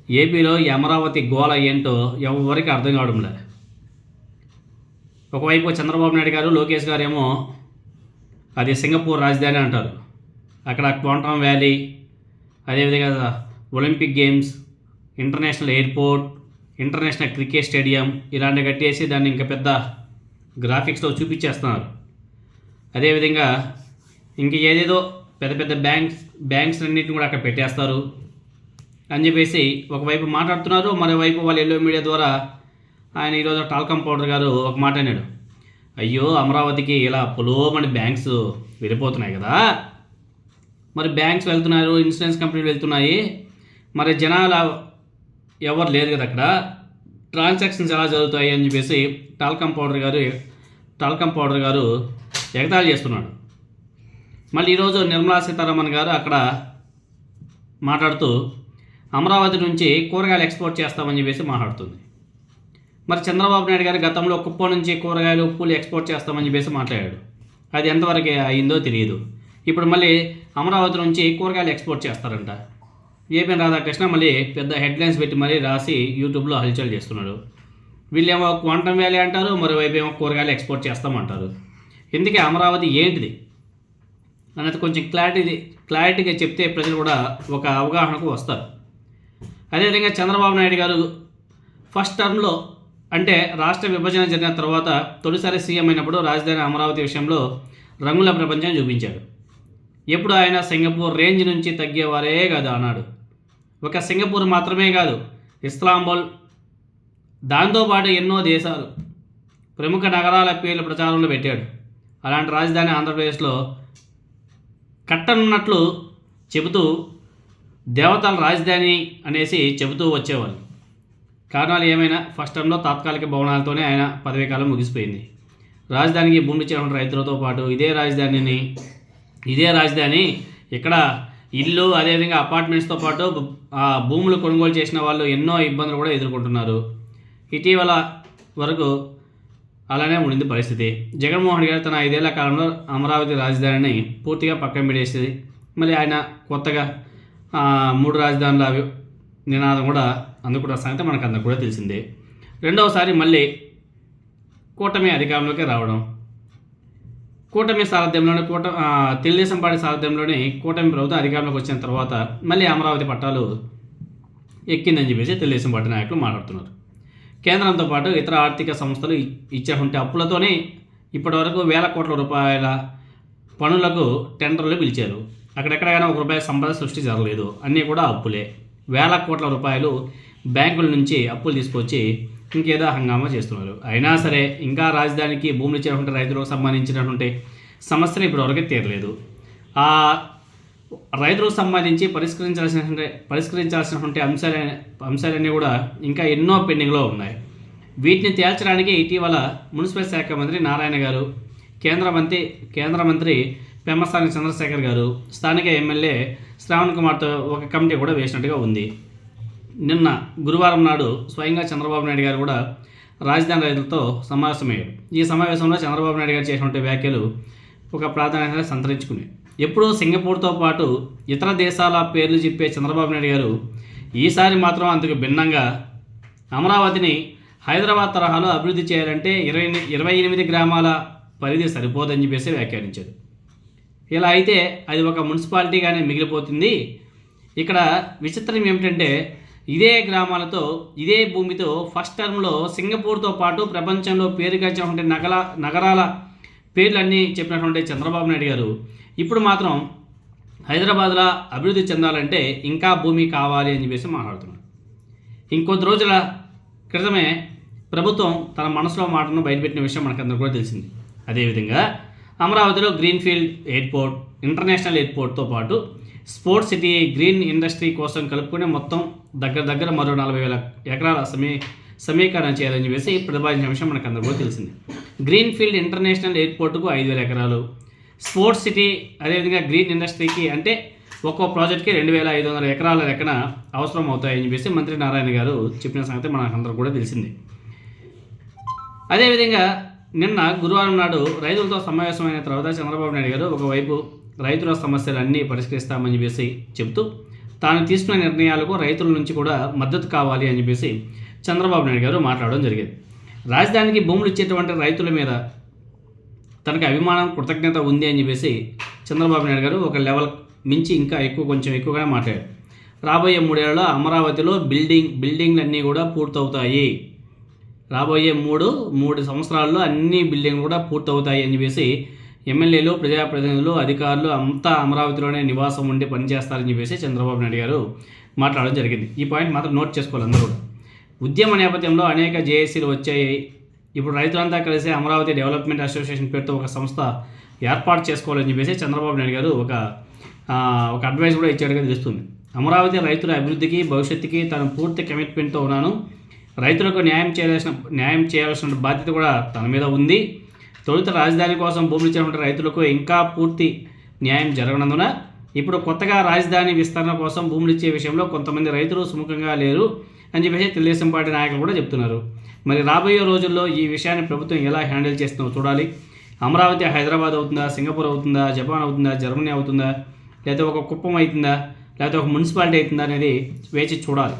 ఏపీలో ఈ అమరావతి గోల ఏంటో ఎవరికి అర్థం కావడంలే. ఒకవైపు చంద్రబాబు నాయుడు గారు, లోకేష్ గారు ఏమో అది సింగపూర్ రాజధాని అంటారు. అక్కడ క్వాంటమ్ వ్యాలీ, అదేవిధంగా Olympic games, international airport, international cricket stadium ఇలాంటివి కట్టేసి దాన్ని ఇంకా పెద్ద గ్రాఫిక్స్లో చూపించేస్తున్నారు. అదేవిధంగా ఇంక ఏదేదో పెద్ద పెద్ద బ్యాంక్స్ అన్నింటిని కూడా అక్కడ పెట్టేస్తారు అని చెప్పేసి ఒకవైపు మాట్లాడుతున్నారు. మరోవైపు వాళ్ళు ఎల్లో మీడియా ద్వారా ఆయన ఈరోజు టాల్కమ్ పౌడర్ గారు ఒక మాట అన్నాడు. అయ్యో, అమరావతికి ఇలా పొలోమని బ్యాంక్స్ వెళ్ళిపోతున్నాయి కదా, మరి బ్యాంక్స్ వెళ్తున్నారు, ఇన్సూరెన్స్ కంపెనీలు వెళ్తున్నాయి, మరి జనాలు ఎవరు లేరు కదా అక్కడ, ట్రాన్సాక్షన్స్ ఎలా జరుగుతాయి అని చెప్పేసి టాల్కమ్ పౌడర్ గారు ఎగతాళి చేస్తున్నాడు. మళ్ళీ ఈరోజు నిర్మలా సీతారామన్ గారు అక్కడ మాట్లాడుతూ అమరావతి నుంచి కూరగాయలు ఎక్స్పోర్ట్ చేస్తామని చెప్పేసి మాట్లాడుతుంది. మరి చంద్రబాబు నాయుడు గారు గతంలో కుప్పం నుంచి కూరగాయలు, ఉప్పులు ఎక్స్పోర్ట్ చేస్తామని చెప్పేసి మాట్లాడాడు. అది ఎంతవరకు అయిందో తెలియదు. ఇప్పుడు మళ్ళీ అమరావతి నుంచి కూరగాయలు ఎక్స్పోర్ట్ చేస్తారంట. ఏపీ రాధాకృష్ణ మళ్ళీ పెద్ద హెడ్లైన్స్ పెట్టి మరీ రాసి యూట్యూబ్లో హల్చల్ చేస్తున్నాడు. వీళ్ళేమో క్వాంటమ్ వ్యాలీ అంటారు, మరోవైపు ఏమో కూరగాయలు ఎక్స్పోర్ట్ చేస్తామంటారు. ఎందుకే అమరావతి ఏంటిది అనేది కొంచెం క్లారిటీగా చెప్తే ప్రజలు కూడా ఒక అవగాహనకు వస్తారు. అదేవిధంగా చంద్రబాబు నాయుడు గారు ఫస్ట్ టర్మ్లో అంటే రాష్ట్ర విభజన జరిగిన తర్వాత తొలిసారి సీఎం అయినప్పుడు రాజధాని అమరావతి విషయంలో రంగుల ప్రపంచం చూపించాడు. ఎప్పుడు ఆయన సింగపూర్ రేంజ్ నుంచి తగ్గేవారే కాదు అన్నాడు. ఒక సింగపూర్ మాత్రమే కాదు, ఇస్తాంబుల్, దాంతోపాటు ఎన్నో దేశాలు ప్రముఖ నగరాల పేర్లు ప్రచారంలో పెట్టాడు. అలాంటి రాజధాని ఆంధ్రప్రదేశ్లో కట్టనున్నట్లు చెబుతూ దేవతల రాజధాని అనేసి చెబుతూ వచ్చేవాళ్ళు. కారణాలు ఏమైనా ఫస్ట్ టర్మ్లో తాత్కాలిక భవనాలతోనే ఆయన పదవీ కాలం ముగిసిపోయింది. రాజధానికి భూమి ఇచ్చిన రైతులతో పాటు ఇదే రాజధాని ఇక్కడ ఇల్లు, అదేవిధంగా అపార్ట్మెంట్స్తో పాటు భూములు కొనుగోలు చేసిన వాళ్ళు ఎన్నో ఇబ్బందులు కూడా ఎదుర్కొంటున్నారు. ఇటీవల వరకు అలానే ఉండింది పరిస్థితి. జగన్మోహన్ గారు తన 5 ఏళ్ల కాలంలో అమరావతి రాజధానిని పూర్తిగా పక్కన పెట్టేసి మళ్ళీ ఆయన కొత్తగా 3 రాజధానుల నినాదం కూడా అందుకున్న సంగతి మనకు అందరికి కూడా తెలిసిందే. రెండవసారి మళ్ళీ కూటమి అధికారంలోకి రావడం, కూటమి సారథ్యంలోనే తెలుగుదేశం పార్టీ సారథ్యంలోనే కూటమి ప్రభుత్వం అధికారంలోకి వచ్చిన తర్వాత మళ్ళీ అమరావతి పట్టాలు ఎక్కిందని చెప్పేసి తెలుగుదేశం పార్టీ నాయకులు మాట్లాడుతున్నారు. కేంద్రంతో పాటు ఇతర ఆర్థిక సంస్థలు ఇచ్చేటువంటి అప్పులతోనే ఇప్పటివరకు వేల కోట్ల రూపాయల పనులకు టెండర్లు పిలిచారు. అక్కడెక్కడైనా ₹1 సంపద సృష్టి జరగలేదు, అన్నీ కూడా అప్పులే. వేల కోట్ల రూపాయలు బ్యాంకుల నుంచి అప్పులు తీసుకొచ్చి ఇంకేదో హంగామా చేస్తున్నారు. అయినా సరే ఇంకా రాజధానికి భూములు ఇచ్చినటువంటి రైతులకు సంబంధించినటువంటి సమస్యలు ఇప్పటివరకు తీరలేదు. ఆ రైతులకు సంబంధించి పరిష్కరించాల్సినటువంటి అంశాలన్నీ కూడా ఇంకా ఎన్నో పెండింగ్లో ఉన్నాయి. వీటిని తేల్చడానికి ఇటీవల మున్సిపల్ శాఖ మంత్రి నారాయణ గారు, కేంద్ర మంత్రి పెమ్మసాని చంద్రశేఖర్ గారు, స్థానిక ఎమ్మెల్యే శ్రావణ్ కుమార్తో ఒక కమిటీ కూడా వేసినట్టుగా ఉంది. నిన్న గురువారం నాడు స్వయంగా చంద్రబాబు నాయుడు గారు కూడా రాజధాని రైతులతో సమావేశమయ్యారు. ఈ సమావేశంలో చంద్రబాబు నాయుడు గారు చేసినటువంటి వ్యాఖ్యలు ఒక ప్రాధాన్యత సంతరించుకున్నాయి. ఎప్పుడూ సింగపూర్తో పాటు ఇతర దేశాల పేర్లు చెప్పే చంద్రబాబు నాయుడు గారు ఈసారి మాత్రం అందుకు భిన్నంగా అమరావతిని హైదరాబాద్ తరహాలో అభివృద్ధి చేయాలంటే 28 గ్రామాల పరిధి సరిపోదని చెప్పేసి వ్యాఖ్యానించారు. ఇలా అయితే అది ఒక మున్సిపాలిటీగానే మిగిలిపోతుంది. ఇక్కడ విచిత్రం ఏమిటంటే ఇదే గ్రామాలతో, ఇదే భూమితో ఫస్ట్ టర్మ్లో సింగపూర్తో పాటు ప్రపంచంలో పేరుగాంచినటువంటి నగరాల పేర్లన్నీ చెప్పినటువంటి చంద్రబాబు నాయుడు గారు ఇప్పుడు మాత్రం హైదరాబాద్లో అభివృద్ధి చెందాలంటే ఇంకా భూమి కావాలి అని చెప్పేసి మాట్లాడుతున్నారు. ఇంకొద్ది రోజుల క్రితమే ప్రభుత్వం తన మనసులో మాటను బయటపెట్టిన విషయం మనకందరూ కూడా తెలిసింది. అదేవిధంగా అమరావతిలో గ్రీన్ఫీల్డ్ ఎయిర్పోర్ట్, ఇంటర్నేషనల్ ఎయిర్పోర్ట్తో పాటు స్పోర్ట్స్ సిటీ, గ్రీన్ ఇండస్ట్రీ కోసం కలుపుకునే మొత్తం దగ్గర మరో 40,000 ఎకరాల సమీకరణ చేయాలని చెప్పేసి ప్రతిపాదించిన విషయం మనకు అందరూ కూడా తెలిసింది. గ్రీన్ఫీల్డ్ ఇంటర్నేషనల్ ఎయిర్పోర్టుకు 5,000 ఎకరాలు, స్పోర్ట్స్ సిటీ అదేవిధంగా గ్రీన్ ఇండస్ట్రీకి అంటే ఒక్కో ప్రాజెక్ట్కి 2,500 ఎకరాల లెక్కన అవసరం అవుతాయని చెప్పేసి మంత్రి నారాయణ గారు చెప్పిన సంగతి మనకు అందరూ కూడా తెలిసింది. అదేవిధంగా నిన్న గురువారం నాడు రైతులతో సమావేశమైన తర్వాత చంద్రబాబు నాయుడు గారు ఒకవైపు రైతుల సమస్యలన్నీ పరిష్కరిస్తామని చెప్పేసి చెబుతూ తాను తీసుకున్న నిర్ణయాలకు రైతుల నుంచి కూడా మద్దతు కావాలి అని చెప్పేసి చంద్రబాబు నాయుడు గారు మాట్లాడడం జరిగింది. రాజధానికి భూములు ఇచ్చేటువంటి రైతుల మీద తనకు అభిమానం, కృతజ్ఞత ఉంది అని చెప్పేసి చంద్రబాబు నాయుడు గారు ఒక లెవెల్ మించి ఇంకా కొంచెం ఎక్కువగా మాట్లాడారు. రాబోయే 3 ఏళ్లలో అమరావతిలో బిల్డింగ్లన్నీ కూడా పూర్తవుతాయి. రాబోయే 3 సంవత్సరాల్లో అన్ని బిల్డింగ్లు కూడా పూర్తవుతాయి అని చెప్పేసి ఎమ్మెల్యేలు, ప్రజాప్రతినిధులు, అధికారులు అంతా అమరావతిలోనే నివాసం ఉండి పనిచేస్తారని చెప్పేసి చంద్రబాబు నాయుడు గారు మాట్లాడడం జరిగింది. ఈ పాయింట్ మాత్రం నోట్ చేసుకోవాలి అందరూ కూడా. ఉద్యమ నేపథ్యంలో అనేక జేఏసీలు వచ్చాయి. ఇప్పుడు రైతులంతా కలిసి అమరావతి డెవలప్మెంట్ అసోసియేషన్ పేరుతో ఒక సంస్థ ఏర్పాటు చేసుకోవాలని చెప్పేసి చంద్రబాబు నాయుడు గారు ఒక అడ్వైస్ కూడా ఇచ్చాడుగా తెలుస్తుంది. అమరావతి రైతుల అభివృద్ధికి, భవిష్యత్తుకి తను పూర్తి కమిట్మెంట్తో ఉన్నాను. రైతులకు న్యాయం చేయాల్సిన బాధ్యత కూడా తన మీద ఉంది. తొలుత రాజధాని కోసం భూములు ఇచ్చినటువంటి రైతులకు ఇంకా పూర్తి న్యాయం జరగనందున ఇప్పుడు కొత్తగా రాజధాని విస్తరణ కోసం భూములు ఇచ్చే విషయంలో కొంతమంది రైతులు సుముఖంగా లేరు అని చెప్పేసి తెలుగుదేశం పార్టీ నాయకులు కూడా చెప్తున్నారు. మరి రాబోయే రోజుల్లో ఈ విషయాన్ని ప్రభుత్వం ఎలా హ్యాండిల్ చేస్తుందో చూడాలి. అమరావతి హైదరాబాద్ అవుతుందా, సింగపూర్ అవుతుందా, జపాన్ అవుతుందా, జర్మనీ అవుతుందా, లేకపోతే ఒక కుప్పం అవుతుందా, లేకపోతే ఒక మున్సిపాలిటీ అవుతుందా అనేది వేచి చూడాలి.